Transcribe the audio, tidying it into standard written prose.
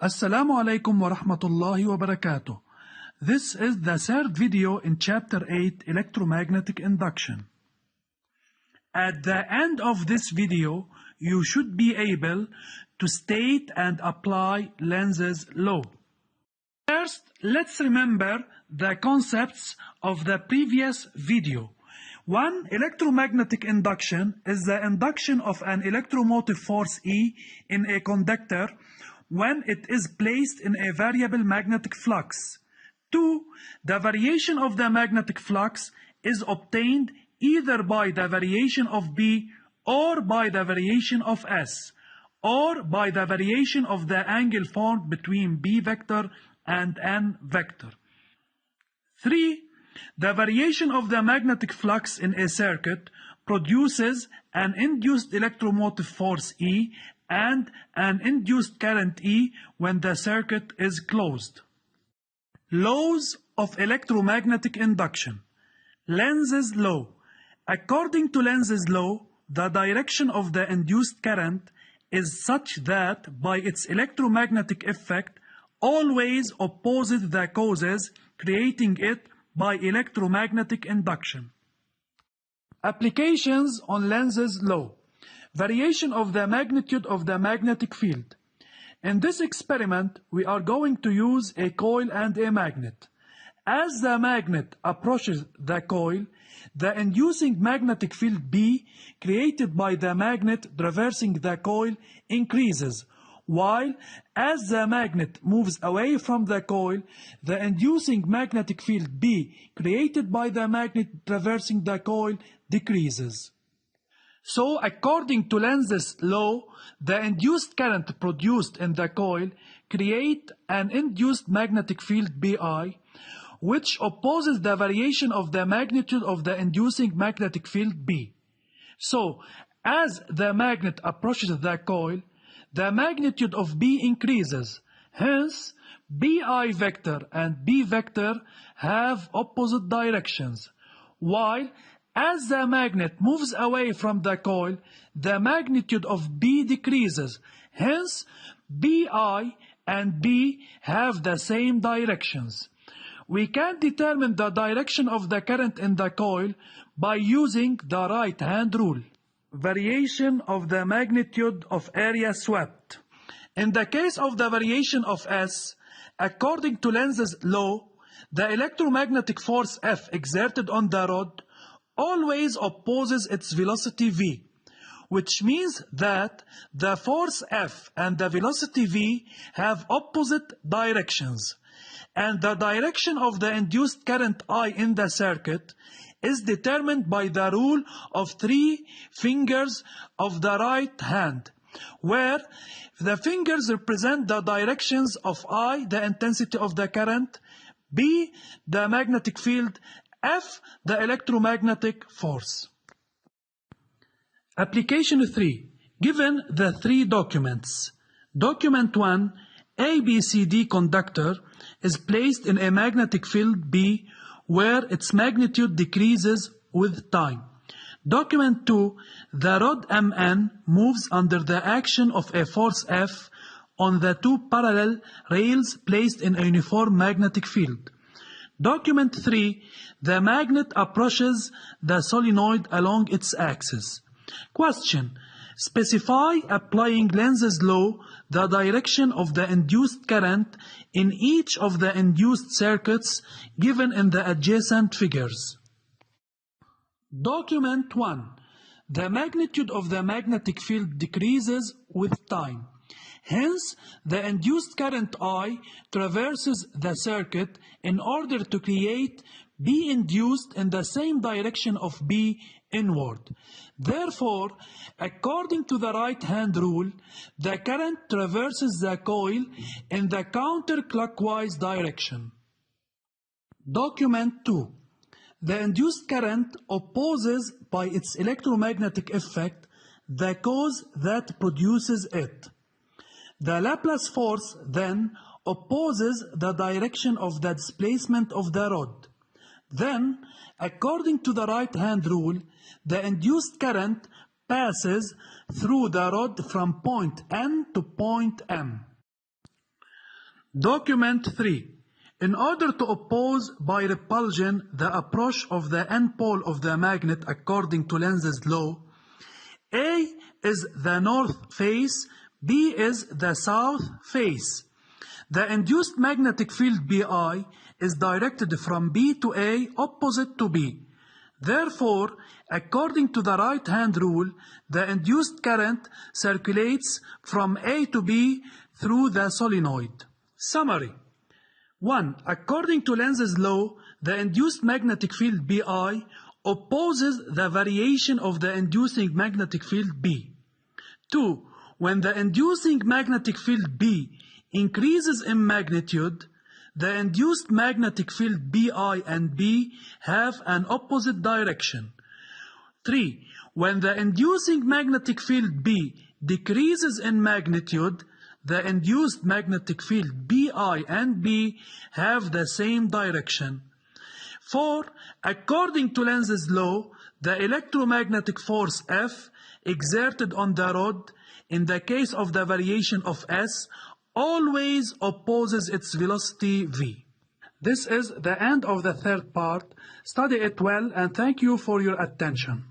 Assalamu alaikum wa rahmatullahi wa barakatuh. This is the third video in Chapter 8 Electromagnetic Induction. At the end of this video, you should be able to state and apply Lenz's law. First, let's remember the concepts of the previous video. 1. Electromagnetic induction is the induction of an electromotive force E in a conductor when it is placed in a variable magnetic flux. 2. The variation of the magnetic flux is obtained either by the variation of B or by the variation of S, or by the variation of the angle formed between B vector and N vector. 3. The variation of the magnetic flux in a circuit produces an induced electromotive force E and an induced current E when the circuit is closed. Laws of electromagnetic induction. Lenz's law. According to Lenz's law, the direction of the induced current is such that by its electromagnetic effect always opposes the causes creating it by electromagnetic induction. Applications on Lenz's law. Variation of the magnitude of the magnetic field. In this experiment, we are going to use a coil and a magnet. As the magnet approaches the coil, the inducing magnetic field B created by the magnet traversing the coil increases, while as the magnet moves away from the coil, the inducing magnetic field B created by the magnet traversing the coil decreases. So, according to Lenz's law, the induced current produced in the coil create an induced magnetic field BI, which opposes the variation of the magnitude of the inducing magnetic field B. So, as the magnet approaches the coil, the magnitude of B increases. Hence, BI vector and B vector have opposite directions, while as the magnet moves away from the coil, the magnitude of B decreases. Hence, BI and B have the same directions. We can determine the direction of the current in the coil by using the right-hand rule. Variation of the magnitude of area swept. In the case of the variation of S, according to Lenz's law, the electromagnetic force F exerted on the rod always opposes its velocity v, which means that the force F and the velocity v have opposite directions, and the direction of the induced current I in the circuit is determined by the rule of 3 fingers of the right hand, where the fingers represent the directions of I, the intensity of the current, B, the magnetic field, F, the electromagnetic force. Application 3. Given the 3 documents. Document 1, ABCD conductor is placed in a magnetic field B where its magnitude decreases with time. Document 2, the rod MN moves under the action of a force F on the 2 parallel rails placed in a uniform magnetic field. Document 3, the magnet approaches the solenoid along its axis. Question. Specify, applying Lenz's law, the direction of the induced current in each of the induced circuits given in the adjacent figures. Document 1. The magnitude of the magnetic field decreases with time. Hence, the induced current I traverses the circuit in order to create B induced in the same direction of B inward. Therefore, according to the right-hand rule, the current traverses the coil in the counterclockwise direction. Document 2. The induced current opposes by its electromagnetic effect the cause that produces it. The Laplace force then opposes the direction of the displacement of the rod. Then, according to the right-hand rule, the induced current passes through the rod from point N to point M. Document 3. In order to oppose by repulsion the approach of the n-pole of the magnet according to Lenz's law, A is the north face, B is the south face. The induced magnetic field BI is directed from B to A opposite to B. Therefore, according to the right-hand rule, the induced current circulates from A to B through the solenoid. Summary. 1. According to Lenz's law, the induced magnetic field BI opposes the variation of the inducing magnetic field B. 2. When the inducing magnetic field B increases in magnitude, the induced magnetic field BI and B have an opposite direction. 3. When the inducing magnetic field B decreases in magnitude, the induced magnetic field BI and B have the same direction. 4. According to Lenz's law, the electromagnetic force F exerted on the rod in the case of the variation of S always opposes its velocity V. This is the end of the third part. Study it well and thank you for your attention.